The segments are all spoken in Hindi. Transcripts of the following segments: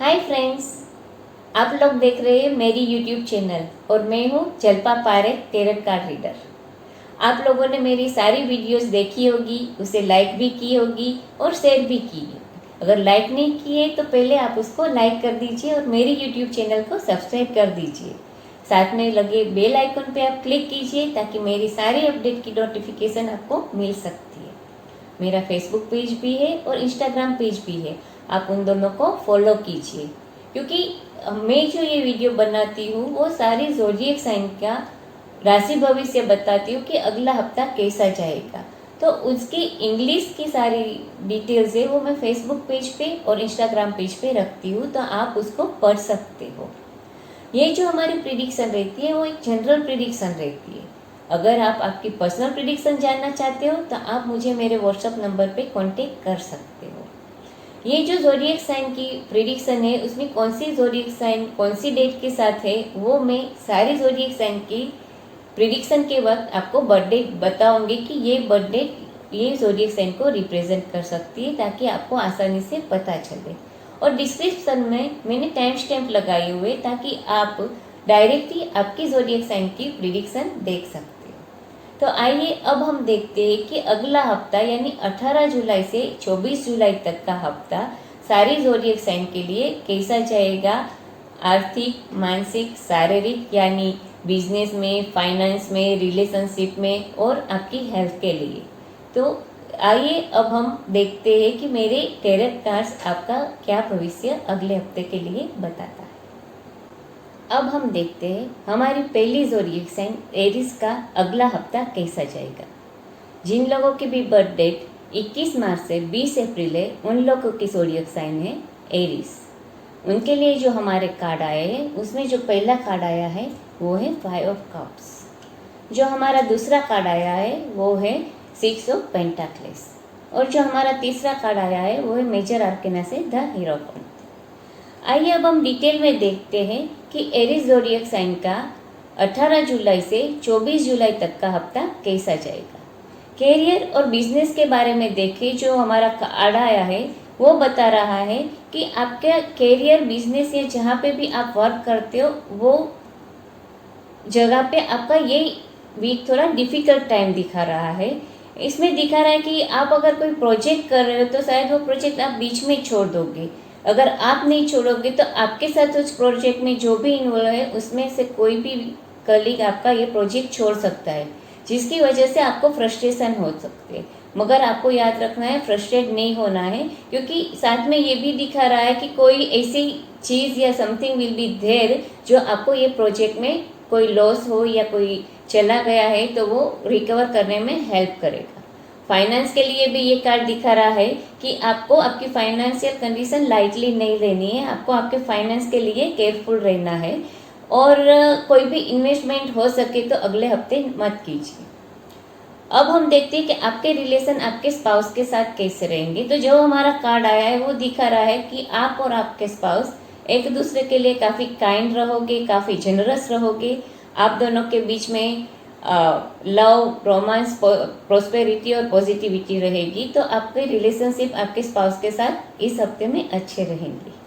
हाय फ्रेंड्स, आप लोग देख रहे हैं मेरी यूट्यूब चैनल और मैं हूँ जल्पा पारेख टैरोट कार्ड रीडर। आप लोगों ने मेरी सारी वीडियोस देखी होगी, उसे लाइक भी की होगी और शेयर भी की होगी। अगर लाइक नहीं किए तो पहले आप उसको लाइक कर दीजिए और मेरी यूट्यूब चैनल को सब्सक्राइब कर दीजिए। साथ में लगे बेल आइकन पे आप क्लिक कीजिए ताकि मेरी सारी अपडेट की नोटिफिकेशन आपको मिल सकती है। मेरा फेसबुक पेज भी है और इंस्टाग्राम पेज भी है, आप उन दोनों को फॉलो कीजिए क्योंकि मैं जो ये वीडियो बनाती हूँ वो सारी ज़ोडिएक साइन का राशि भविष्य बताती हूँ कि अगला हफ्ता कैसा जाएगा। तो उसकी इंग्लिश की सारी डिटेल्स है वो मैं फेसबुक पेज पे और इंस्टाग्राम पेज पे रखती हूँ, तो आप उसको पढ़ सकते हो। ये जो हमारी प्रिडिक्शन रहती है वो एक जनरल प्रिडिक्शन रहती है। अगर आप आपकी पर्सनल प्रिडिक्शन जानना चाहते हो तो आप मुझे मेरे व्हाट्सएप नंबर पे कांटेक्ट कर सकते हो। ये जो ज़ोडिएक साइन की प्रिडिक्शन है उसमें कौन सी ज़ोडिएक साइन कौन सी डेट के साथ है वो मैं सारी ज़ोडिएक साइन की प्रिडिक्शन के वक्त आपको बर्थडे बताऊंगी कि ये बर्थडे ये ज़ोडिएक साइन को रिप्रेजेंट कर सकती है, ताकि आपको आसानी से पता चले। और डिस्क्रिप्शन में मैंने टाइम स्टैम्प लगाए हुए ताकि आप डायरेक्टली आपकी ज़ोडिएक साइन की प्रिडिक्शन देख सकते हो। तो आइए अब हम देखते हैं कि अगला हफ्ता यानी 18 जुलाई से 24 जुलाई तक का हफ्ता सारी ज़ोडिएक साइन के लिए कैसा जाएगा, आर्थिक, मानसिक, शारीरिक यानी बिजनेस में, फाइनेंस में, रिलेशनशिप में और आपकी हेल्थ के लिए। तो आइए अब हम देखते हैं कि मेरे टैरोट कार्ड्स आपका क्या भविष्य अगले हफ्ते के लिए बताता है। अब हम देखते हैं हमारी पहली ज़ोडिएक साइन एरीज का अगला हफ्ता कैसा जाएगा। जिन लोगों की भी बर्थ डेट 21 मार्च से 20 अप्रैल है उन लोगों की ज़ोडिएक साइन है एरीज। उनके लिए जो हमारे कार्ड आए हैं उसमें जो पहला कार्ड आया है वो है 5 ऑफ कप्स। जो हमारा दूसरा कार्ड आया है वो है 6 ऑफ पेंटाक्लेस और जो हमारा तीसरा कार्ड आया है वो है मेजर आर्केना से द हीरोफेंट। आइए अब हम डिटेल में देखते हैं कि एरीज ज़ोडिएक साइन का 18 जुलाई से 24 जुलाई तक का हफ्ता कैसा जाएगा। कैरियर और बिजनेस के बारे में देखें, जो हमारा कार्ड आया है वो बता रहा है कि आपका कैरियर, बिजनेस या जहाँ पे भी आप वर्क करते हो वो जगह पे आपका ये वीक थोड़ा डिफिकल्ट टाइम दिखा रहा है। इसमें दिखा रहा है कि आप अगर कोई प्रोजेक्ट कर रहे हो तो शायद वो प्रोजेक्ट आप बीच में छोड़ दोगे। अगर आप नहीं छोड़ोगे तो आपके साथ उस प्रोजेक्ट में जो भी इन्वॉल्व है उसमें से कोई भी कलीग आपका ये प्रोजेक्ट छोड़ सकता है, जिसकी वजह से आपको फ्रस्ट्रेशन हो सकती है। मगर आपको याद रखना है, फ्रस्ट्रेट नहीं होना है, क्योंकि साथ में ये भी दिखा रहा है कि कोई ऐसी चीज़ या समथिंग विल बी देयर जो आपको ये प्रोजेक्ट में कोई लॉस हो या कोई चला गया है तो वो रिकवर करने में हेल्प करेगा। फाइनेंस के लिए भी ये कार्ड दिखा रहा है कि आपको आपकी फाइनेंशियल कंडीशन लाइटली नहीं लेनी है, आपको आपके फाइनेंस के लिए केयरफुल रहना है और कोई भी इन्वेस्टमेंट हो सके तो अगले हफ्ते मत कीजिए। अब हम देखते हैं कि आपके रिलेशन आपके स्पाउस के साथ कैसे रहेंगे। तो जो हमारा कार्ड आया है वो दिखा रहा है कि आप और आपके स्पाउस एक दूसरे के लिए काफ़ी काइंड रहोगे, काफ़ी जनरस रहोगे। आप दोनों के बीच में लव, रोमांस, प्रोस्पेरिटी और पॉजिटिविटी रहेगी। तो आपके रिलेशनशिप आपके स्पाउस के साथ इस हफ्ते में अच्छे रहेंगे।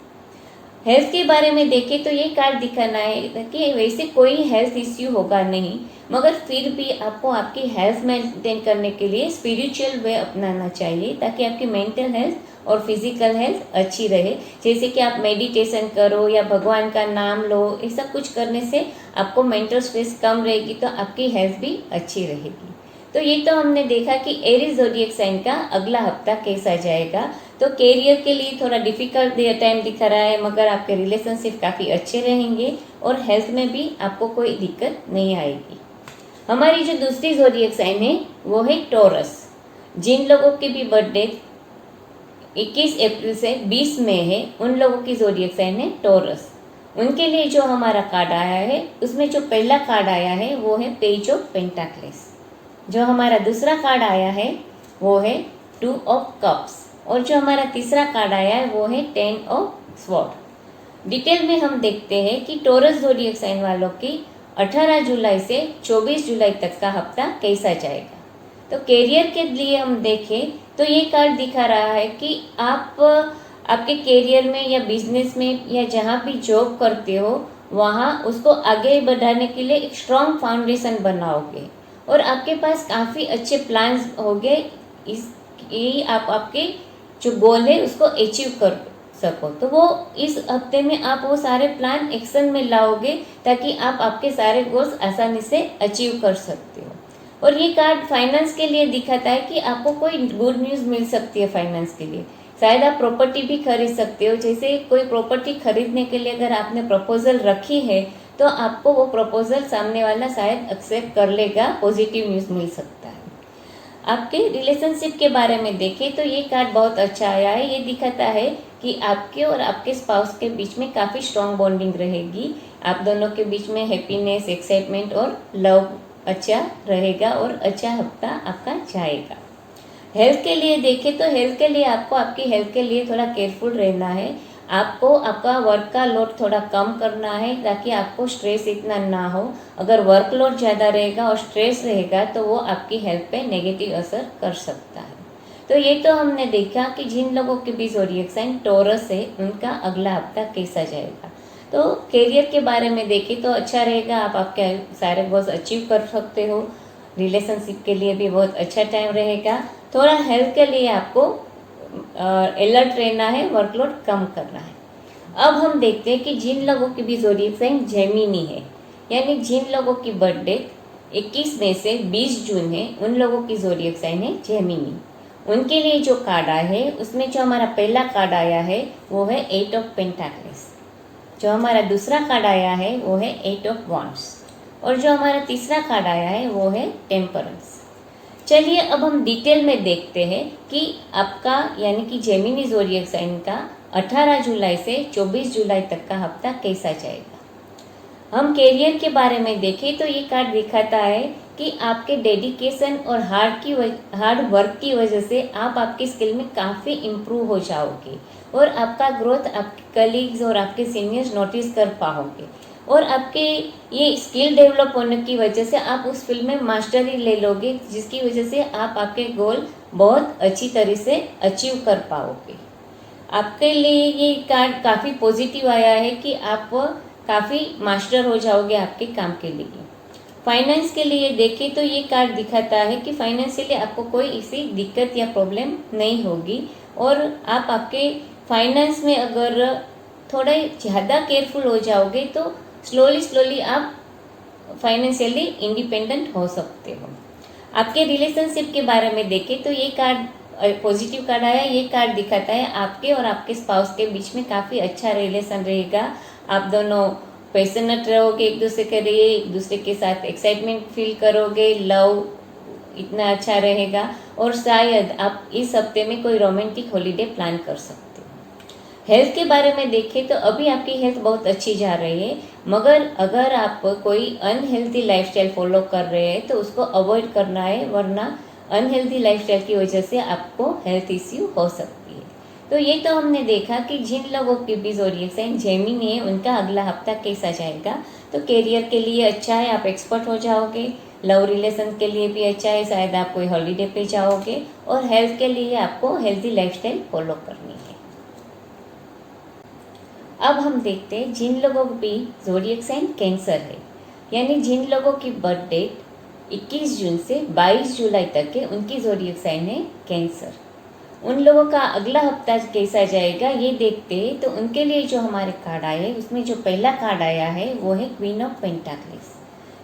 हेल्थ के बारे में देखें तो ये कार्ड दिखाना है कि वैसे कोई हेल्थ इश्यू होगा नहीं, मगर फिर भी आपको आपकी हेल्थ मेंटेन करने के लिए स्पिरिचुअल वे अपनाना चाहिए ताकि आपकी मेंटल हेल्थ और फिजिकल हेल्थ अच्छी रहे। जैसे कि आप मेडिटेशन करो या भगवान का नाम लो, ऐसा कुछ करने से आपको मेंटल स्ट्रेस कम रहेगी तो आपकी हेल्थ भी अच्छी रहेगी। तो ये तो हमने देखा कि एरीज ज़ोडिएक साइन का अगला हफ्ता कैसा जाएगा। तो कैरियर के लिए थोड़ा डिफिकल्ट टाइम दिखा रहा है, मगर आपके रिलेशनशिप काफ़ी अच्छे रहेंगे और हेल्थ में भी आपको कोई दिक्कत नहीं आएगी। हमारी जो दूसरी ज़ोडिएक साइन है वो है टॉरस। जिन लोगों की भी बर्थडे 21 अप्रैल से 20 मई है उन लोगों की ज़ोडिएक साइन है टॉरस। उनके लिए जो हमारा कार्ड आया है उसमें जो पहला कार्ड आया है वो है पेज ऑफ पेंटाक्लेस। जो हमारा दूसरा कार्ड आया है वो है 2 ऑफ कप्स और जो हमारा तीसरा कार्ड आया है वो है 10 ऑफ स्वॉर्ड। डिटेल में हम देखते हैं कि टॉरस ज़ोडिएक साइन वालों की 18 जुलाई से 24 जुलाई तक का हफ्ता कैसा जाएगा। तो कैरियर के लिए हम देखें तो ये कार्ड दिखा रहा है कि आप आपके करियर में या बिजनेस में या जहाँ भी जॉब करते हो वहाँ उसको आगे बढ़ाने के लिए एक स्ट्रॉन्ग फाउंडेशन बनाओगे और आपके पास काफ़ी अच्छे प्लान्स होंगे इस कि आप आपके जो गोल है उसको अचीव कर सको। तो वो इस हफ्ते में आप वो सारे प्लान एक्शन में लाओगे ताकि आप आपके सारे गोल्स आसानी से अचीव कर सकते हो। और ये कार्ड फाइनेंस के लिए दिखाता है कि आपको कोई गुड न्यूज़ मिल सकती है फाइनेंस के लिए। शायद आप प्रॉपर्टी भी खरीद सकते हो। जैसे कोई प्रॉपर्टी खरीदने के लिए अगर आपने प्रपोजल रखी है तो आपको वो प्रपोजल सामने वाला शायद एक्सेप्ट कर लेगा, पॉजिटिव न्यूज़ मिल सकता है। आपके रिलेशनशिप के बारे में देखें तो ये कार्ड बहुत अच्छा आया है। ये दिखाता है कि आपके और आपके स्पाउस के बीच में काफ़ी स्ट्रॉन्ग बॉन्डिंग रहेगी। आप दोनों के बीच में हैप्पीनेस, एक्साइटमेंट और लव अच्छा रहेगा और अच्छा हफ्ता आपका जाएगा। हेल्थ के लिए देखें तो हेल्थ के लिए आपको आपकी हेल्थ के लिए थोड़ा केयरफुल रहना है। आपको आपका वर्क का लोड थोड़ा कम करना है ताकि आपको स्ट्रेस इतना ना हो। अगर वर्कलोड ज़्यादा रहेगा और स्ट्रेस रहेगा तो वो आपकी हेल्थ पे नेगेटिव असर कर सकता है। तो ये तो हमने देखा कि जिन लोगों के भी ज़ोडिएक साइन टॉरस है उनका अगला हफ्ता कैसा जाएगा। तो करियर के बारे में देखें तो अच्छा रहेगा, आप आपके सारे गोल्स अचीव कर सकते हो। रिलेशनशिप के लिए भी बहुत अच्छा टाइम रहेगा। थोड़ा हेल्थ के लिए आपको अलर्ट रहना है, वर्कलोड कम करना है। अब हम देखते हैं कि जिन लोगों की भी ज़ोडिएक साइन जेमिनी है, यानी जिन लोगों की बर्थडे 21 मई से 20 जून है, उन लोगों की ज़ोडिएक साइन है जेमिनी। उनके लिए जो कार्ड आया है उसमें जो हमारा पहला कार्ड आया है वो है 8 ऑफ पेंटाकल्स। जो हमारा दूसरा कार्ड आया है वो है 8 ऑफ वॉन्ड्स और जो हमारा तीसरा कार्ड आया है वो है टेम्परेंस। चलिए अब हम डिटेल में देखते हैं कि आपका यानी कि जेमिनी ज़ोडिएक साइन का 18 जुलाई से 24 जुलाई तक का हफ्ता कैसा जाएगा। हम करियर के बारे में देखें तो ये कार्ड दिखाता है कि आपके डेडिकेशन और हार्ड वर्क की वजह से आप आपकी स्किल में काफ़ी इम्प्रूव हो जाओगे और आपका ग्रोथ आपके कलीग्स और आपके सीनियर्स नोटिस कर पाओगे और आपके ये स्किल डेवलप होने की वजह से आप उस फील्ड में मास्टरी ले लोगे, जिसकी वजह से आप आपके गोल बहुत अच्छी तरह से अचीव कर पाओगे। आपके लिए ये कार्ड काफ़ी पॉजिटिव आया है कि आप काफ़ी मास्टर हो जाओगे आपके काम के लिए। फाइनेंस के लिए देखें तो ये कार्ड दिखाता है कि फाइनेंशियली आपको कोई ऐसी दिक्कत या प्रॉब्लम नहीं होगी और आप आपके फाइनेंस में अगर थोड़ा ज़्यादा केयरफुल हो जाओगे तो स्लोली आप फाइनेंशियली इंडिपेंडेंट हो सकते हो। आपके रिलेशनशिप के बारे में देखें तो ये कार्ड पॉजिटिव कार्ड आया। ये कार्ड दिखाता है आपके और आपके स्पाउस के बीच में काफ़ी अच्छा रिलेशन रहेगा। आप दोनों पैशनेट रहोगे एक दूसरे के लिए, एक दूसरे के साथ एक्साइटमेंट फील करोगे, लव इतना अच्छा रहेगा और शायद आप इस हफ्ते में कोई रोमांटिक हॉलीडे प्लान कर सकते हो। हेल्थ के बारे में देखें तो अभी आपकी हेल्थ बहुत अच्छी जा रही है, मगर अगर आप कोई अनहेल्थी लाइफस्टाइल फॉलो कर रहे हैं तो उसको अवॉइड करना है, वरना अनहेल्थी लाइफस्टाइल की वजह से आपको हेल्थ इश्यू हो सकती है। तो ये तो हमने देखा कि जिन लोगों की भी ज़ोडिएक साइन जेमिनी है उनका अगला हफ्ता कैसा जाएगा। तो करियर के लिए अच्छा है, आप एक्सपर्ट हो जाओगे। लव रिलेशन के लिए भी अच्छा है, शायद आप कोई हॉलीडे पे जाओगे। और हेल्थ के लिए आपको हेल्थी लाइफस्टाइल फॉलो करनी है। अब हम देखते हैं जिन लोगों को भी ज़ोडिएक साइन कैंसर है, यानी जिन लोगों की बर्थडे 21 जून से 22 जुलाई तक है, उनकी ज़ोडिएक साइन है कैंसर। उन लोगों का अगला हफ्ता कैसा जाएगा ये देखते हैं। तो उनके लिए जो हमारे कार्ड आए हैं उसमें जो पहला कार्ड आया है वो है क्वीन ऑफ पेंटाकल्स।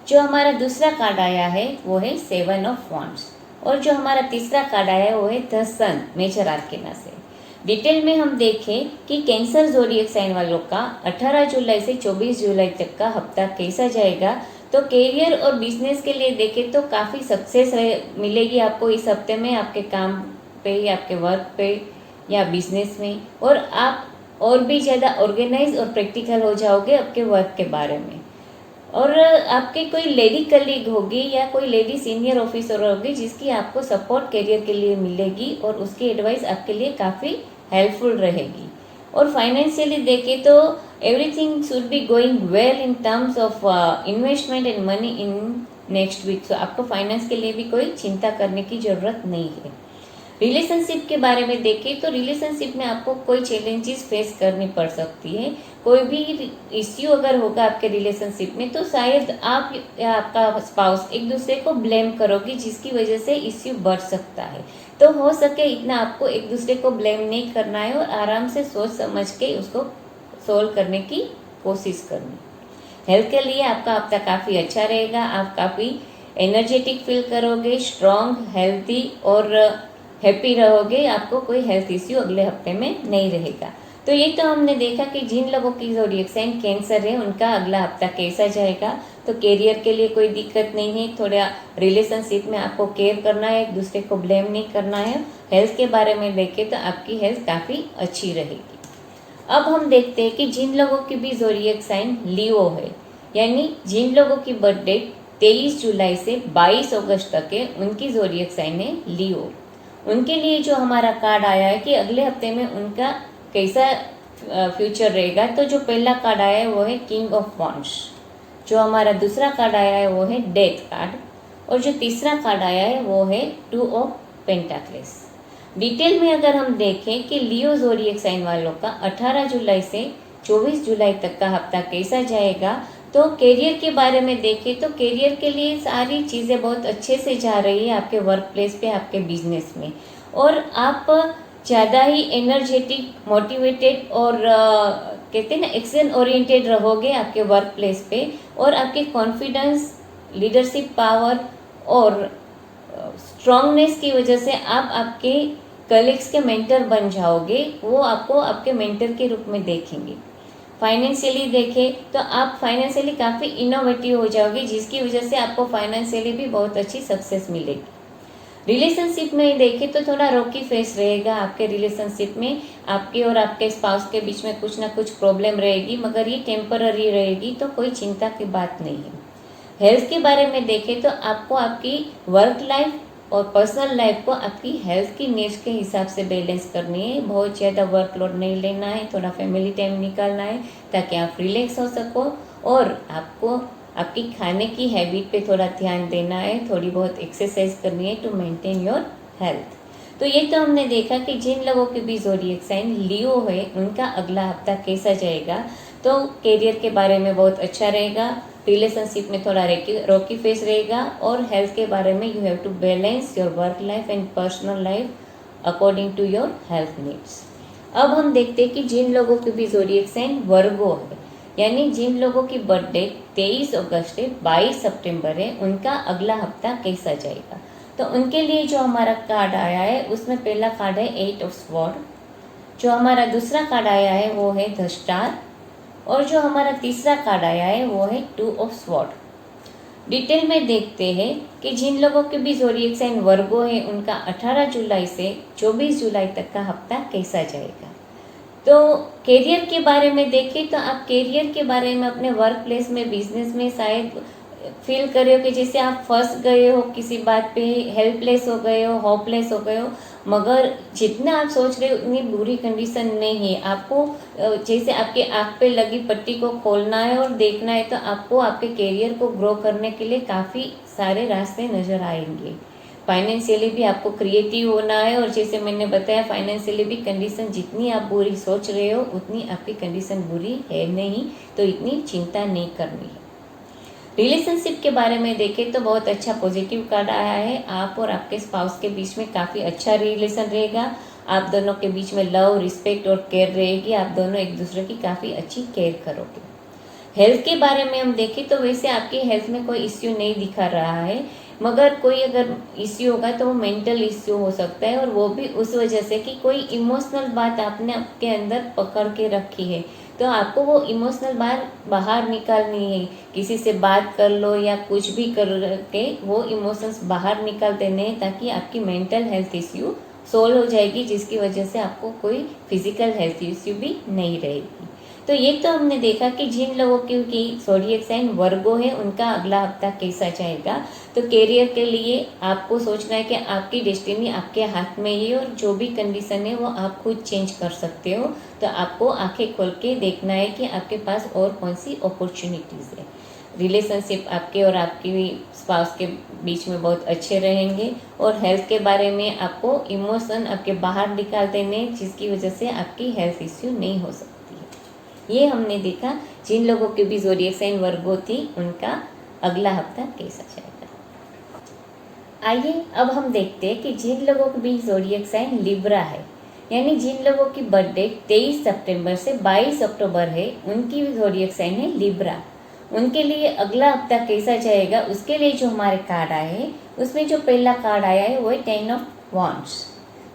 जो हमारा दूसरा कार्ड आया है वो है 7 ऑफ वॉन्ड्स और जो हमारा तीसरा कार्ड आया है वो है द सन, मेजर आर्केना से। डिटेल में हम देखें कि कैंसर ज़ोडिएक साइन वालों का 18 जुलाई से 24 जुलाई तक का हफ्ता कैसा जाएगा। तो करियर और बिजनेस के लिए देखें तो काफ़ी सक्सेस मिलेगी आपको इस हफ्ते में, आपके काम पे या आपके वर्क पे या बिजनेस में, और आप और भी ज़्यादा ऑर्गेनाइज और प्रैक्टिकल हो जाओगे आपके वर्क के बारे में। और आपके कोई लेडी कलीग होगी या कोई लेडी सीनियर ऑफिसर होगी जिसकी आपको सपोर्ट करियर के लिए मिलेगी और उसकी एडवाइस आपके लिए काफ़ी हेल्पफुल रहेगी। और फाइनेंशियली देखें तो everything should be going well in terms of investment and money in next week. So आपको फाइनेंस के लिए भी कोई चिंता करने की ज़रूरत नहीं है। रिलेशनशिप के बारे में देखें तो रिलेशनशिप में आपको कोई चैलेंजेस फेस करनी पड़ सकती है। कोई भी इश्यू अगर होगा आपके रिलेशनशिप में तो शायद आप या आपका स्पाउस एक दूसरे को ब्लेम करोगे, जिसकी वजह से इश्यू बढ़ सकता है। तो हो सके इतना आपको एक दूसरे को ब्लेम नहीं करना है और आराम से सोच समझ के उसको सोल्व करने की कोशिश करनी। हेल्थ के लिए आपका हफ्ता काफ़ी अच्छा रहेगा। आप काफ़ी एनर्जेटिक फील करोगे, स्ट्रॉन्ग, हेल्थी और हैप्पी रहोगे। आपको कोई हेल्थ इश्यू अगले हफ्ते में नहीं रहेगा। तो ये तो हमने देखा कि जिन लोगों की ज़ोडिएक साइन कैंसर है उनका अगला हफ्ता कैसा जाएगा। तो कैरियर के लिए कोई दिक्कत नहीं है, थोड़ा रिलेशनशिप में आपको केयर करना है, एक दूसरे को ब्लेम नहीं करना है। हेल्थ के बारे में देखें तो आपकी हेल्थ काफ़ी अच्छी रहेगी। अब हम देखते हैं कि जिन लोगों की भी ज़ोडिएक साइन लियो है, यानी जिन लोगों की बर्थडे 23 जुलाई से 22 अगस्त तक है, उनकी ज़ोडिएक साइन है लियो। उनके लिए जो हमारा कार्ड आया है कि अगले हफ्ते में उनका कैसा फ्यूचर रहेगा। तो जो पहला कार्ड आया है वो है किंग ऑफ वॉन्ड्स, जो हमारा दूसरा कार्ड आया है वो है डेथ कार्ड, और जो तीसरा कार्ड आया है वो है 2 ऑफ पेंटाक्लेस। डिटेल में अगर हम देखें कि लियो ज़ोडिएक साइन वालों का 18 जुलाई से 24 जुलाई तक का हफ्ता कैसा जाएगा, तो कैरियर के बारे में देखें तो कैरियर के लिए सारी चीज़ें बहुत अच्छे से जा रही है आपके वर्क प्लेस पे, आपके बिजनेस में, और आप ज़्यादा ही एनर्जेटिक, मोटिवेटेड और कहते हैं ना एक्शन ओरिएंटेड रहोगे आपके वर्क प्लेस पे। और आपके कॉन्फिडेंस, लीडरशिप पावर और स्ट्रांगनेस की वजह से आप आपके कलीग्स के मेंटर बन जाओगे, वो आपको आपके मेंटर के रूप में देखेंगे। फाइनेंशियली देखें तो आप फाइनेंशियली काफ़ी इनोवेटिव हो जाओगे, जिसकी वजह से आपको फाइनेंशियली भी बहुत अच्छी सक्सेस मिलेगी। रिलेशनशिप में देखें तो थोड़ा रॉकी फेस रहेगा आपके रिलेशनशिप में। आपके और आपके स्पाउस के बीच में कुछ ना कुछ प्रॉब्लम रहेगी, मगर ये टेम्पररी रहेगी, तो कोई चिंता की बात नहीं है। हेल्थ के बारे में देखें तो आपको आपकी वर्क लाइफ और पर्सनल लाइफ को आपकी हेल्थ की नीड्स के हिसाब से बैलेंस करनी है। बहुत ज़्यादा वर्कलोड नहीं लेना है, थोड़ा फैमिली टाइम निकालना है ताकि आप रिलैक्स हो सको, और आपको आपकी खाने की हैबिट पे थोड़ा ध्यान देना है, थोड़ी बहुत एक्सरसाइज करनी है टू मेंटेन योर हेल्थ। तो ये तो हमने देखा कि जिन लोगों के भी ज़ोडिएक साइन लियो है उनका अगला हफ्ता कैसा जाएगा। तो कैरियर के बारे में बहुत अच्छा रहेगा, रिलेशनशिप में थोड़ा रॉकी फेस रहेगा, और हेल्थ के बारे में you have to balance your work life and personal life according to your health needs. अब हम देखते हैं कि जिन लोगों की भी ज़ोडिएक साइन वर्गो है, यानी जिन लोगों की बर्थडे 23 अगस्त से 22 सितंबर है, उनका अगला हफ्ता कैसा जाएगा। तो उनके लिए जो हमारा कार्ड आया है उसमें पहला कार्ड है 8 ऑफ स्वॉर्ड, जो हमारा दूसरा कार्ड आया है वो है द स्टार, और जो हमारा तीसरा कार्ड आया है वो है 2 ऑफ स्वॉर्ड। डिटेल में देखते हैं कि जिन लोगों के भी ज़ोडिएक साइन वर्गो है उनका 18 जुलाई से 24 जुलाई तक का हफ्ता कैसा जाएगा। तो कैरियर के बारे में देखें तो आप कैरियर के बारे में अपने वर्क प्लेस में, बिजनेस में शायद फील कर रहे हो कि जैसे आप फंस गए हो किसी बात पे, हेल्पलेस हो गए हो, होपलेस हो गए हो, मगर जितना आप सोच रहे हो उतनी बुरी कंडीशन नहीं है। आपको जैसे आपके आँख पे लगी पट्टी को खोलना है और देखना है, तो आपको आपके कैरियर को ग्रो करने के लिए काफ़ी सारे रास्ते नज़र आएंगे। फाइनेंशियली भी आपको क्रिएटिव होना है, और जैसे मैंने बताया फाइनेंशियली भी कंडीशन जितनी आप बुरी सोच रहे हो उतनी आपकी कंडीशन बुरी है नहीं, तो इतनी चिंता नहीं करनी है। रिलेशनशिप के बारे में देखें तो बहुत अच्छा पॉजिटिव कार्ड आया है। आप और आपके स्पाउस के बीच में काफ़ी अच्छा रिलेशन रहेगा। आप दोनों के बीच में लव, रिस्पेक्ट और केयर रहेगी। आप दोनों एक दूसरे की काफ़ी अच्छी केयर करोगे। हेल्थ के बारे में हम देखें तो वैसे आपकी हेल्थ में कोई इश्यू नहीं दिखा रहा है, मगर कोई अगर इश्यू होगा तो वो मेंटल इश्यू हो सकता है, और वो भी उस वजह से कि कोई इमोशनल बात आपने आपके अंदर पकड़ के रखी है, तो आपको वो इमोशनल बात बाहर निकालनी है। किसी से बात कर लो या कुछ भी करके वो इमोशंस बाहर निकाल देने हैं, ताकि आपकी मेंटल हेल्थ इश्यू सोल्व हो जाएगी, जिसकी वजह से आपको कोई फिजिकल हेल्थ इश्यू भी नहीं रहेगी। तो ये तो हमने देखा कि जिन लोगों की ज़ोडिएक साइन वर्गो है उनका अगला हफ्ता कैसा जाएगा। तो कैरियर के लिए आपको सोचना है कि आपकी डेस्टिनी आपके हाथ में ही है, और जो भी कंडीशन है वो आप खुद चेंज कर सकते हो। तो आपको आंखें खोल के देखना है कि आपके पास और कौन सी अपॉर्चुनिटीज़ है। रिलेशनशिप आपके और आपकी स्पाउस के बीच में बहुत अच्छे रहेंगे। और हेल्थ के बारे में आपको इमोशन आपके बाहर निकाल देने, जिसकी वजह से आपकी हेल्थ इश्यू नहीं हो सकती है। ये हमने देखा जिन लोगों के भी ज़ोडिएक साइन वर्गो थी उनका अगला हफ्ता कैसा जाएगा। आइए अब हम देखते हैं कि जिन लोगों के भी ज़ोडिएक साइन लिब्रा है, यानी जिन लोगों की बर्थडे 23 सितंबर से 22 अक्टूबर है, उनकी भी ज़ोडिएक साइन है लिब्रा। उनके लिए अगला हफ्ता कैसा जाएगा, उसके लिए जो हमारे कार्ड आए हैं उसमें जो पहला कार्ड आया है वो है 10 ऑफ वॉन्ड्स।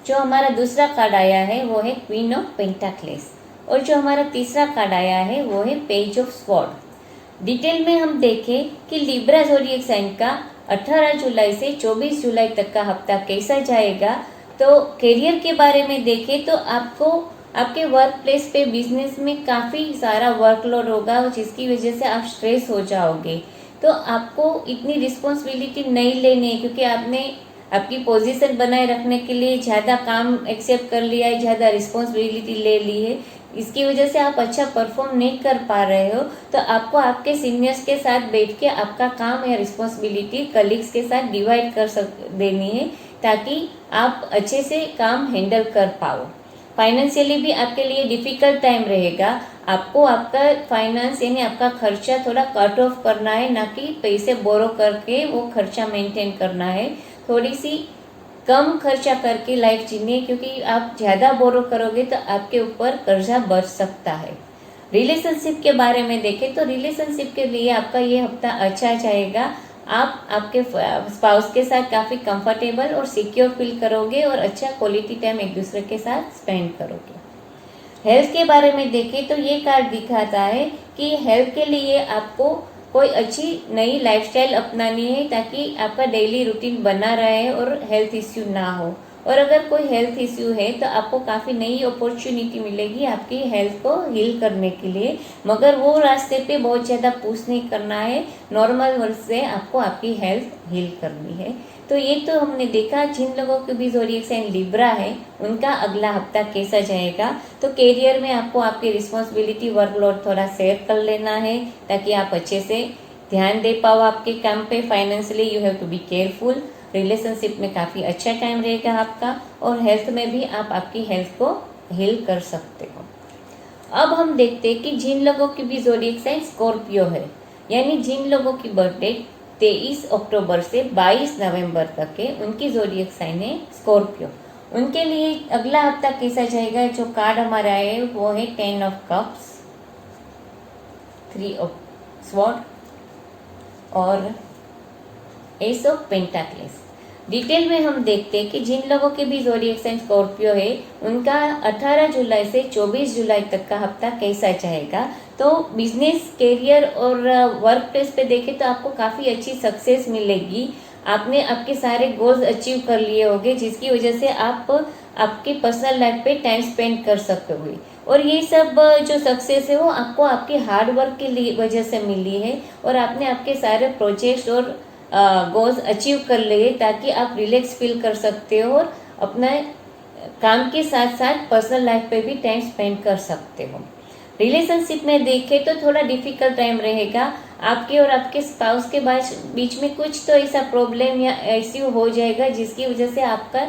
जो हमारा दूसरा कार्ड आया है वो है क्वीन ऑफ पेंटाक्लेस। और जो हमारा तीसरा कार्ड आया है वो है पेज ऑफ स्वॉर्ड। डिटेल में हम देखें कि लिब्रा ज़ोडिएक साइन का 18 जुलाई से 24 जुलाई तक का हफ्ता कैसा जाएगा। तो करियर के बारे में देखें तो आपको आपके वर्क प्लेस पे बिजनेस में काफ़ी सारा वर्कलोड होगा, जिसकी वजह से आप स्ट्रेस हो जाओगे। तो आपको इतनी रिस्पॉन्सिबिलिटी नहीं लेनी है, क्योंकि आपने आपकी पोजीशन बनाए रखने के लिए ज़्यादा काम एक्सेप्ट कर लिया है, ज़्यादा रिस्पॉन्सिबिलिटी ले ली है। इसकी वजह से आप अच्छा परफॉर्म नहीं कर पा रहे हो। तो आपको आपके सीनियर्स के साथ बैठ के आपका काम या रिस्पॉन्सिबिलिटी कलीग्स के साथ डिवाइड कर देनी है, ताकि आप अच्छे से काम हैंडल कर पाओ। फाइनेंशियली भी आपके लिए डिफिकल्ट टाइम रहेगा। आपको आपका फाइनेंस यानी आपका खर्चा थोड़ा कट ऑफ करना है, ना कि पैसे बोरो करके वो खर्चा मेंटेन करना है। थोड़ी सी कम खर्चा करके लाइफ जीनी है, क्योंकि आप ज़्यादा बोरो करोगे तो आपके ऊपर कर्जा बढ़ सकता है। रिलेशनशिप के बारे में देखें तो रिलेशनशिप के लिए आपका ये हफ्ता अच्छा जाएगा। आप आपके स्पाउस के साथ काफ़ी कंफर्टेबल और सिक्योर फील करोगे और अच्छा क्वालिटी टाइम एक दूसरे के साथ स्पेंड करोगे। हेल्थ के बारे में देखें तो ये कार्ड दिखाता है कि हेल्थ के लिए आपको कोई अच्छी नई लाइफस्टाइल अपनानी है, ताकि आपका डेली रूटीन बना रहे और हेल्थ इश्यू ना हो। और अगर कोई हेल्थ इश्यू है तो आपको काफ़ी नई अपॉर्चुनिटी मिलेगी आपकी हेल्थ को हील करने के लिए, मगर वो रास्ते पे बहुत ज़्यादा पुश नहीं करना है। नॉर्मल वर्ड से आपको आपकी हेल्थ हील करनी है। तो ये तो हमने देखा जिन लोगों के भी ज़ोडिएक साइन लिब्रा है उनका अगला हफ्ता कैसा जाएगा। तो करियर में आपको आपकी रिस्पॉन्सिबिलिटी वर्कलोड थोड़ा शेयर कर लेना है, ताकि आप अच्छे से ध्यान दे पाओ आपके काम पे। Financially you have to be careful. Relationship में काफ़ी अच्छा टाइम रहेगा आपका, और हेल्थ में भी आप आपकी हेल्थ को हील कर सकते हो। अब हम देखते हैं कि जिन लोगों की भी ज़ोडिएक साइन स्कॉर्पियो है, यानी जिन लोगों की बर्थडे 23 अक्टूबर से 22 नवंबर तक है, उनकी ज़ोडिएक साइन है स्कॉर्पियो। उनके लिए अगला हफ्ता कैसा जाएगा, जो कार्ड हमारा है वो है 10 ऑफ कप्स, 3 ऑफ स्वॉर्ड और एस ऑफ पेंटाक्लेस। डिटेल में हम देखते हैं कि जिन लोगों के भी ज़ोडिएक साइन स्कॉर्पियो है उनका 18 जुलाई से 24 जुलाई तक का हफ्ता कैसा जाएगा। तो बिजनेस, करियर और वर्क प्लेस पे देखें तो आपको काफ़ी अच्छी सक्सेस मिलेगी। आपने आपके सारे गोल्स अचीव कर लिए होंगे, जिसकी वजह से आप आपके पर्सनल लाइफ पे टाइम स्पेंड कर सकोगे। और ये सब जो सक्सेस है वो आपको आपके हार्ड वर्क के लिए वजह से मिली है, और आपने आपके सारे प्रोजेक्ट्स और गोल्स अचीव कर लिए, ताकि आप रिलैक्स फील कर सकते हो और अपना काम के साथ साथ पर्सनल लाइफ पे भी टाइम स्पेंड कर सकते हो। रिलेशनशिप में देखें तो थोड़ा डिफिकल्ट टाइम रहेगा। आपके और आपके स्पाउस के बीच में कुछ तो ऐसा प्रॉब्लम या इश्यू हो जाएगा, जिसकी वजह से आपका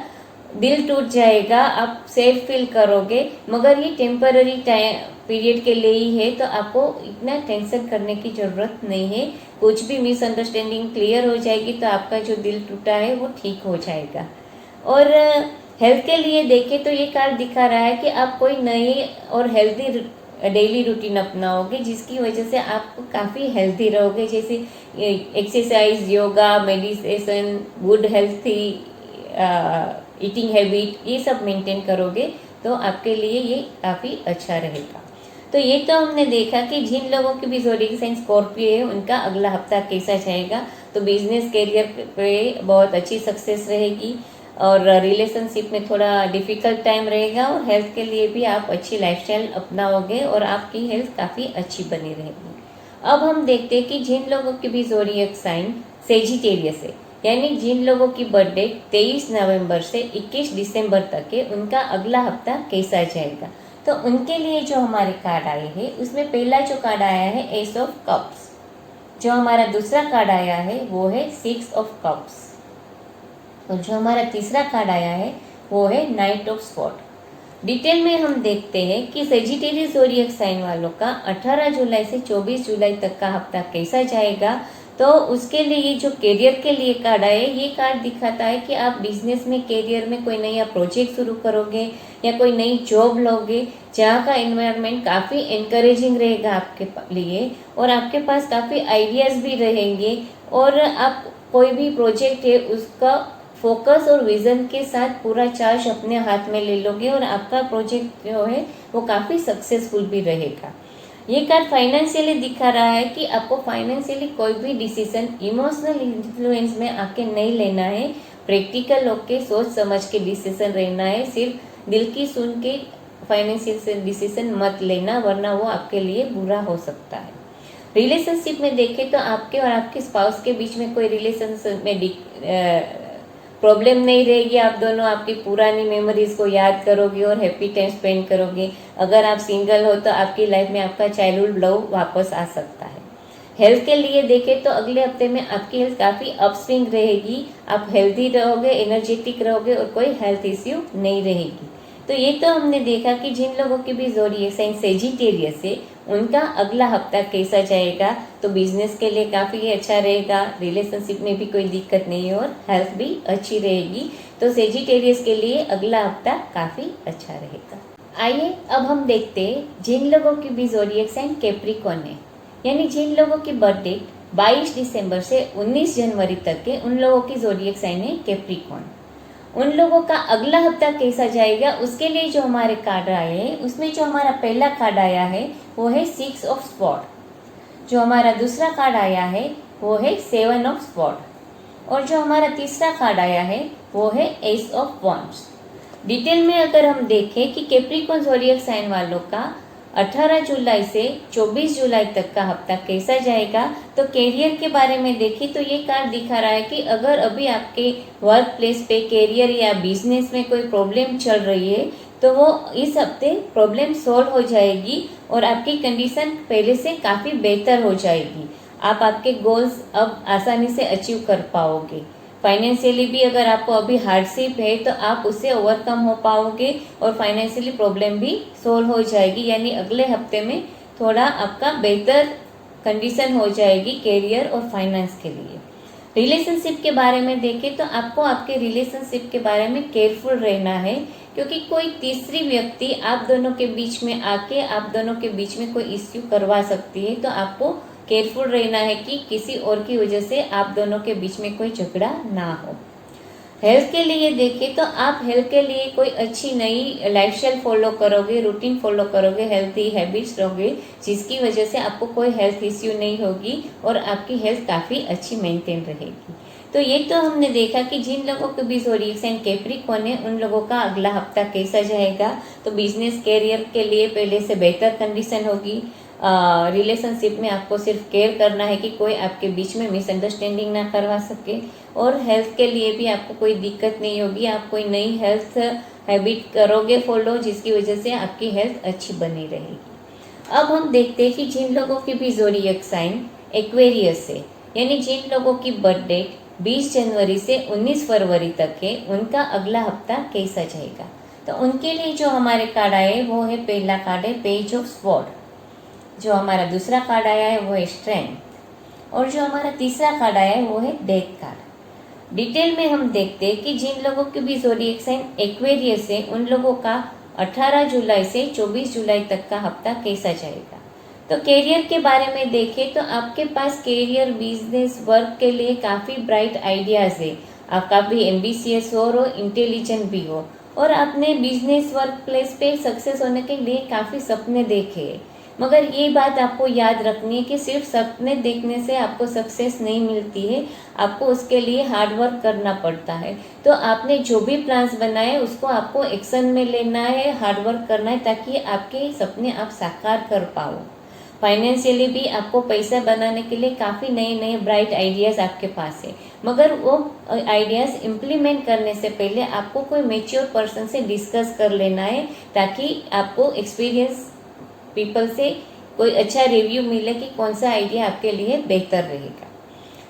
दिल टूट जाएगा, आप सैड फील करोगे, मगर ये टेम्पररी टाइम पीरियड के लिए ही है। तो आपको इतना टेंशन करने की ज़रूरत नहीं है। कुछ भी मिसअंडरस्टैंडिंग क्लियर हो जाएगी तो आपका जो दिल टूटा है वो ठीक हो जाएगा। और हेल्थ के लिए देखें तो ये कार्ड दिखा रहा है कि आप कोई नई और हेल्दी डेली रूटीन अपनाओगे, जिसकी वजह से आप काफ़ी हेल्दी रहोगे। जैसे exercise, yoga, meditation, good healthy eating habit, ये सब मेंटेन करोगे तो आपके लिए ये काफ़ी अच्छा रहेगा। तो ये तो हमने देखा कि जिन लोगों की भी ज़ोडिएक साइन स्कॉर्पियो है उनका अगला हफ्ता कैसा जाएगा। तो बिजनेस, करियर पे बहुत अच्छी सक्सेस रहेगी, और रिलेशनशिप में थोड़ा डिफिकल्ट टाइम रहेगा, और हेल्थ के लिए भी आप अच्छी लाइफस्टाइल अपनाओगे और आपकी हेल्थ काफ़ी अच्छी बनी रहेगी। अब हम देखते हैं कि जिन लोगों की भी ज़ोडिएक साइन सेजिटेरियस है, यानी जिन लोगों की बर्थडे 23 नवंबर से 21 दिसंबर तक है, उनका अगला हफ्ता कैसा जाएगा। तो उनके लिए जो हमारे कार्ड आए हैं उसमें पहला जो कार्ड आया है एस ऑफ कप्स। जो हमारा दूसरा कार्ड आया है वो है 6 ऑफ कप्स। और जो हमारा तीसरा कार्ड आया है वो है नाइट ऑफ स्वॉर्ड। डिटेल में हम देखते हैं कि सेजिटेरियस ज़ोडिएक साइन वालों का 18 जुलाई से 24 जुलाई तक का हफ्ता कैसा जाएगा। तो उसके लिए जो करियर के लिए कार्ड आए, ये कार्ड दिखाता है कि आप बिजनेस में, करियर में कोई नया प्रोजेक्ट शुरू करोगे या कोई नई जॉब लोगे जहाँ का एनवायरनमेंट काफ़ी इनकरेजिंग रहेगा आपके लिए और आपके पास काफ़ी आइडियाज़ भी रहेंगे और आप कोई भी प्रोजेक्ट है उसका फोकस और विजन के साथ पूरा चार्ज अपने हाथ में ले लोगे और आपका प्रोजेक्ट जो है वो काफ़ी सक्सेसफुल भी रहेगा। ये कार्ड फाइनेंशियली दिखा रहा है कि आपको फाइनेंशियली कोई भी डिसीजन इमोशनल इन्फ्लुएंस में आके नहीं लेना है, प्रैक्टिकल होके सोच समझ के डिसीजन रहना है। सिर्फ दिल की सुन के फाइनेंशियल डिसीजन मत लेना, वरना वो आपके लिए बुरा हो सकता है। रिलेशनशिप में देखें तो आपके और आपके स्पाउस के बीच में कोई रिलेशनशिप में प्रॉब्लम नहीं रहेगी। आप दोनों आपकी पुरानी मेमोरीज को याद करोगे और हैप्पी टाइम स्पेंड करोगे। अगर आप सिंगल हो तो आपकी लाइफ में आपका चाइल्डहुड लव वापस आ सकता है। हेल्थ के लिए देखें तो अगले हफ्ते में आपकी हेल्थ काफ़ी अपस्विंग रहेगी। आप हेल्दी रहोगे, एनर्जेटिक रहोगे और कोई हेल्थ इश्यू नहीं रहेगी। तो ये तो हमने देखा कि जिन लोगों की भी ज़ोडिएक साइन सेजिटेरियस है उनका अगला हफ्ता कैसा जाएगा। तो बिजनेस के लिए काफ़ी अच्छा रहेगा, रिलेशनशिप में भी कोई दिक्कत नहीं है और हेल्थ भी अच्छी रहेगी। तो सेजिटेरियस के लिए अगला हफ्ता काफ़ी अच्छा रहेगा। आइए अब हम देखते हैं जिन लोगों की भी ज़ोडिएक साइन कैप्रिकॉर्न है, यानी जिन लोगों की बर्थडे 22 दिसंबर से 19 जनवरी तक है, उन लोगों की ज़ोडिएक साइन है कैप्रिकॉर्न। उन लोगों का अगला हफ्ता कैसा जाएगा उसके लिए जो हमारे कार्ड आए हैं उसमें जो हमारा पहला कार्ड आया है वो है 6 ऑफ स्वॉर्ड। जो हमारा दूसरा कार्ड आया है वो है 7 ऑफ स्वॉर्ड और जो हमारा तीसरा कार्ड आया है वो है एस ऑफ वॉन्ड्स। डिटेल में अगर हम देखें कि कैप्रिकॉर्न ज़ोडिएक साइन वालों का 18 जुलाई से 24 जुलाई तक का हफ्ता कैसा जाएगा, तो कैरियर के बारे में देखें तो ये कार्ड दिखा रहा है कि अगर अभी आपके वर्क प्लेस पे कैरियर या बिजनेस में कोई प्रॉब्लम चल रही है तो वो इस हफ्ते प्रॉब्लम सॉल्व हो जाएगी और आपकी कंडीशन पहले से काफ़ी बेहतर हो जाएगी। आप आपके गोल्स अब आसानी से अचीव कर पाओगे। फाइनेंशियली भी अगर आपको अभी हार्डशिप है तो आप उससे ओवरकम हो पाओगे और फाइनेंशियली प्रॉब्लम भी सोल्व हो जाएगी, यानी अगले हफ्ते में थोड़ा आपका बेहतर कंडीशन हो जाएगी कैरियर और फाइनेंस के लिए। रिलेशनशिप के बारे में देखें तो आपको आपके रिलेशनशिप के बारे में केयरफुल रहना है, क्योंकि कोई तीसरी व्यक्ति आप दोनों के बीच में आके आप दोनों के बीच में कोई इश्यू करवा सकती है। तो आपको केयरफुल रहना है कि किसी और की वजह से आप दोनों के बीच में कोई झगड़ा ना हो। हेल्थ के लिए देखें तो आप हेल्थ के लिए कोई अच्छी नई लाइफस्टाइल फॉलो करोगे, रूटीन फॉलो करोगे, हेल्थी हैबिट्स रहोगे, जिसकी वजह से आपको कोई हेल्थ इश्यू नहीं होगी और आपकी हेल्थ काफ़ी अच्छी मेंटेन रहेगी। तो ये तो हमने देखा कि जिन लोगों के भी ज़ोडिएक साइन कैप्रिकॉर्न है उन लोगों का अगला हफ्ता कैसा जाएगा। तो बिजनेस कैरियर के लिए पहले से बेहतर कंडीशन होगी। रिलेशनशिप में आपको सिर्फ केयर करना है कि कोई आपके बीच में मिसअंडरस्टैंडिंग ना करवा सके और हेल्थ के लिए भी आपको कोई दिक्कत नहीं होगी। आप कोई नई हेल्थ हैबिट करोगे फॉलो, जिसकी वजह से आपकी हेल्थ अच्छी बनी रहेगी। अब हम देखते हैं कि जिन लोगों की भी ज़ोडिएक साइन एक्वेरियस है, यानी जिन लोगों की बर्थडे 20 जनवरी से 19 फरवरी तक है, उनका अगला हफ्ता कैसा जाएगा। तो उनके लिए जो हमारे कार्ड आए वो है, पहला कार्ड है पेज ऑफ स्वॉर्ड, जो हमारा दूसरा कार्ड आया है वो है स्ट्रेंथ और जो हमारा तीसरा कार्ड आया है वो है डेथ कार्ड। डिटेल में हम देखते हैं कि जिन लोगों की भी ज़ोडिएक साइन एक्वेरियस है उन लोगों का 18 जुलाई से 24 जुलाई तक का हफ्ता कैसा जाएगा। तो कैरियर के बारे में देखें तो आपके पास कैरियर, बिजनेस, वर्क के लिए काफ़ी ब्राइट आइडियाज़ है। आप काफ़ी एम्बिशियस हो और इंटेलिजेंट भी हो और आपने बिजनेस वर्क प्लेस पे सक्सेस होने के लिए काफ़ी सपने देखे हैं। मगर ये बात आपको याद रखनी है कि सिर्फ सपने देखने से आपको सक्सेस नहीं मिलती है, आपको उसके लिए हार्ड वर्क करना पड़ता है। तो आपने जो भी प्लान्स बनाए उसको आपको एक्शन में लेना है, हार्ड वर्क करना है, ताकि आपके सपने आप साकार कर पाओ। फाइनेंशियली भी आपको पैसा बनाने के लिए काफ़ी नए नए ब्राइट आइडियाज़ आपके पास है, मगर वो आइडियाज़ इम्प्लीमेंट करने से पहले आपको कोई मैच्योर पर्सन से डिस्कस कर लेना है, ताकि आपको एक्सपीरियंस पीपल से कोई अच्छा रिव्यू मिले कि कौन सा आइडिया आपके लिए बेहतर रहेगा।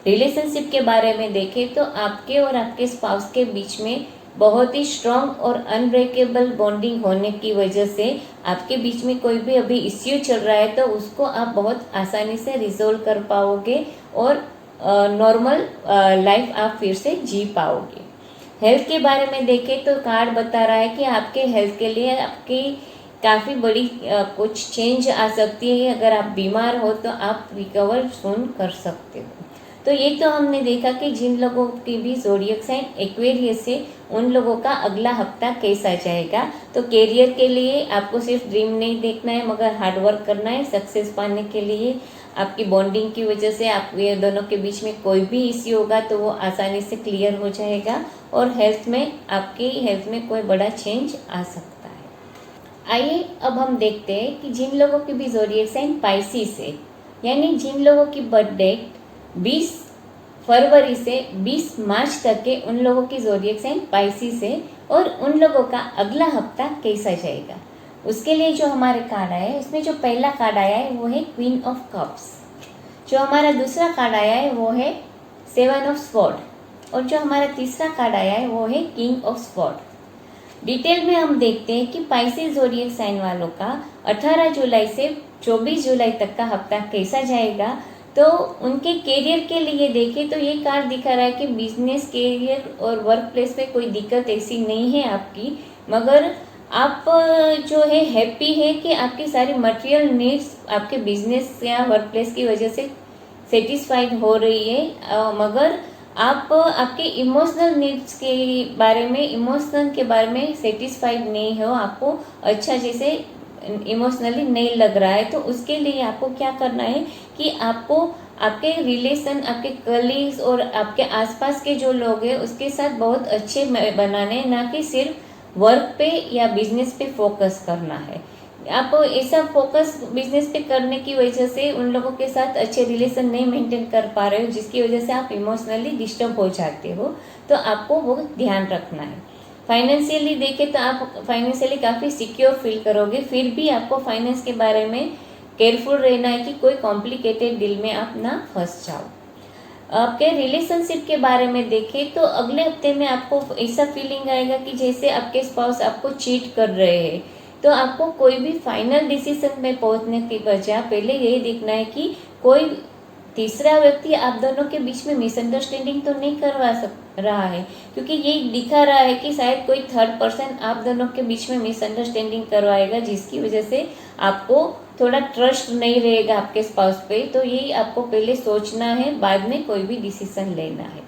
रिलेशनशिप के बारे में देखें तो आपके और आपके स्पाउस के बीच में बहुत ही स्ट्रॉन्ग और अनब्रेकेबल बॉन्डिंग होने की वजह से आपके बीच में कोई भी अभी इश्यू चल रहा है तो उसको आप बहुत आसानी से रिजोल्व कर पाओगे और नॉर्मल लाइफ आप फिर से जी पाओगे। हेल्थ के बारे में देखें तो कार्ड बता रहा है कि आपके हेल्थ के लिए आपकी काफ़ी बड़ी कुछ चेंज आ सकती है। अगर आप बीमार हो तो आप रिकवर सून कर सकते हो। तो ये तो हमने देखा कि जिन लोगों की भी ज़ोडिएक साइन एक्वेरियस है उन लोगों का अगला हफ्ता कैसा जाएगा। तो कैरियर के लिए आपको सिर्फ ड्रीम नहीं देखना है मगर हार्ड वर्क करना है सक्सेस पाने के लिए। आपकी बॉन्डिंग की वजह से आप ये दोनों के बीच में कोई भी इश्यू होगा तो वो आसानी से क्लियर हो जाएगा और हेल्थ में आपकी हेल्थ में कोई बड़ा चेंज आ सकता है। आइए अब हम देखते हैं कि जिन लोगों की भी ज़ोडिएक साइन पाइसिस है यानी जिन लोगों की बर्थ डेट 20 फरवरी से 20 मार्च तक के उन लोगों की ज़ोडिएक साइन पाइसिस है और उन लोगों का अगला हफ्ता कैसा जाएगा। उसके लिए जो हमारे कार्ड आया है उसमें जो पहला कार्ड आया है वो है क्वीन ऑफ कप्स, जो हमारा दूसरा कार्ड आया है वो है 7 ऑफ स्वॉर्ड और जो हमारा तीसरा कार्ड आया है वो है किंग ऑफ स्वॉर्ड। डिटेल में हम देखते हैं कि पाइसिस ज़ोडिएक साइन वालों का 18 जुलाई से 24 जुलाई तक का हफ्ता कैसा जाएगा। तो उनके कैरियर के लिए देखें तो ये कार्ड दिखा रहा है कि बिजनेस कैरियर और वर्क प्लेस पे कोई दिक्कत ऐसी नहीं है आपकी, मगर आप जो है हैप्पी है कि आपकी सारी मटेरियल नीड्स आपके बिजनेस या वर्क प्लेस की वजह से सेटिस्फाइड हो रही है, मगर आप आपके इमोशनल नीड्स के बारे में सेटिस्फाइड नहीं हो, आपको अच्छा जैसे इमोशनली नहीं लग रहा है। तो उसके लिए आपको क्या करना है कि आपको आपके रिलेशन, आपके कलीग्स और आपके आसपास के जो लोग हैं उसके साथ बहुत अच्छे बनाने, ना कि सिर्फ वर्क पे या बिजनेस पे फोकस करना है। आप ऐसा फोकस बिजनेस पे करने की वजह से उन लोगों के साथ अच्छे रिलेशन नहीं मेंटेन कर पा रहे हो जिसकी वजह से आप इमोशनली डिस्टर्ब हो जाते हो। तो आपको वो ध्यान रखना है। फाइनेंशियली देखें तो आप फाइनेंशियली काफ़ी सिक्योर फील करोगे, फिर भी आपको फाइनेंस के बारे में केयरफुल रहना है कि कोई कॉम्प्लिकेटेड डील में आप ना फंस जाओ। आपके रिलेशनशिप के बारे में देखें तो अगले हफ्ते में आपको ऐसा फीलिंग आएगा कि जैसे आपके स्पाउस आपको चीट कर रहे हैं। तो आपको कोई भी फाइनल डिसीजन में पहुंचने की बजाय पहले यही देखना है कि कोई तीसरा व्यक्ति आप दोनों के बीच में मिसअंडरस्टैंडिंग तो नहीं करवा रहा है, क्योंकि ये दिखा रहा है कि शायद कोई थर्ड पर्सन आप दोनों के बीच में मिसअंडरस्टैंडिंग करवाएगा जिसकी वजह से आपको थोड़ा ट्रस्ट नहीं रहेगा आपके स्पाउस पे। तो यही आपको पहले सोचना है, बाद में कोई भी डिसीजन लेना है।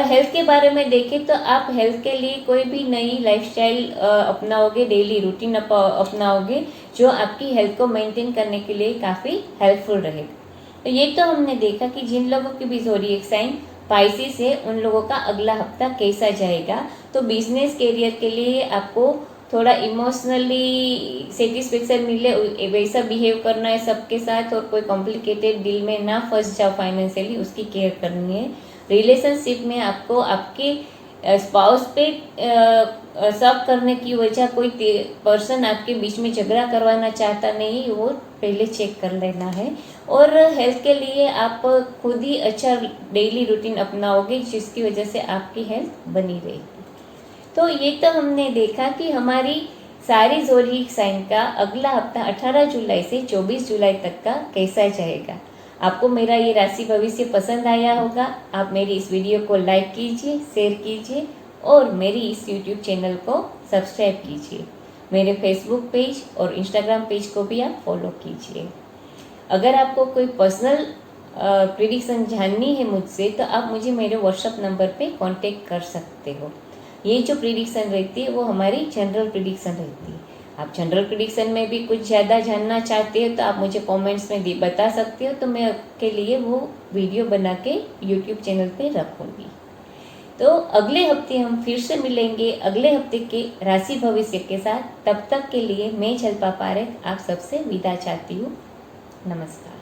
हेल्थ के बारे में देखें तो आप हेल्थ के लिए कोई भी नई लाइफस्टाइल अपनाओगे, डेली रूटीन अपनाओगे जो आपकी हेल्थ को मेंटेन करने के लिए काफ़ी हेल्पफुल रहेगा। तो ये तो हमने देखा कि जिन लोगों की भी ज़ोडिएक साइन पाइसिस है उन लोगों का अगला हफ्ता कैसा जाएगा। तो बिजनेस कैरियर के लिए आपको थोड़ा इमोशनली सेटिस्फेक्शन मिले वैसा बिहेव करना है सबके साथ और कोई कॉम्प्लिकेटेड डील में ना फंस जाओ, फाइनेंशियली उसकी केयर करनी है। रिलेशनशिप में आपको आपके स्पाउस पे सब करने की वजह कोई पर्सन आपके बीच में झगड़ा करवाना चाहता नहीं, वो पहले चेक कर लेना है। और हेल्थ के लिए आप खुद ही अच्छा डेली रूटीन अपनाओगे जिसकी वजह से आपकी हेल्थ बनी रहेगी। तो ये तो हमने देखा कि हमारी सारी ज़ोडिएक साइन का अगला हफ्ता 18 जुलाई से 24 जुलाई तक का कैसा जाएगा। आपको मेरा ये राशि भविष्य पसंद आया होगा। आप मेरी इस वीडियो को लाइक कीजिए, शेयर कीजिए और मेरी इस यूट्यूब चैनल को सब्सक्राइब कीजिए। मेरे फेसबुक पेज और इंस्टाग्राम पेज को भी आप फॉलो कीजिए। अगर आपको कोई पर्सनल प्रेडिक्शन जाननी है मुझसे तो आप मुझे मेरे व्हाट्सएप नंबर पे कांटेक्ट कर सकते हो। ये जो प्रेडिक्शन रहती है वो हमारी जनरल प्रेडिक्शन रहती है। आप जनरल प्रेडिक्शन में भी कुछ ज़्यादा जानना चाहते हो तो आप मुझे कमेंट्स में बता सकते हो, तो मैं आपके लिए वो वीडियो बना के यूट्यूब चैनल पे रखूँगी। तो अगले हफ्ते हम फिर से मिलेंगे अगले हफ्ते के राशि भविष्य के साथ। तब तक के लिए मैं जल्पा पारेख आप सबसे विदा चाहती हूँ। नमस्कार।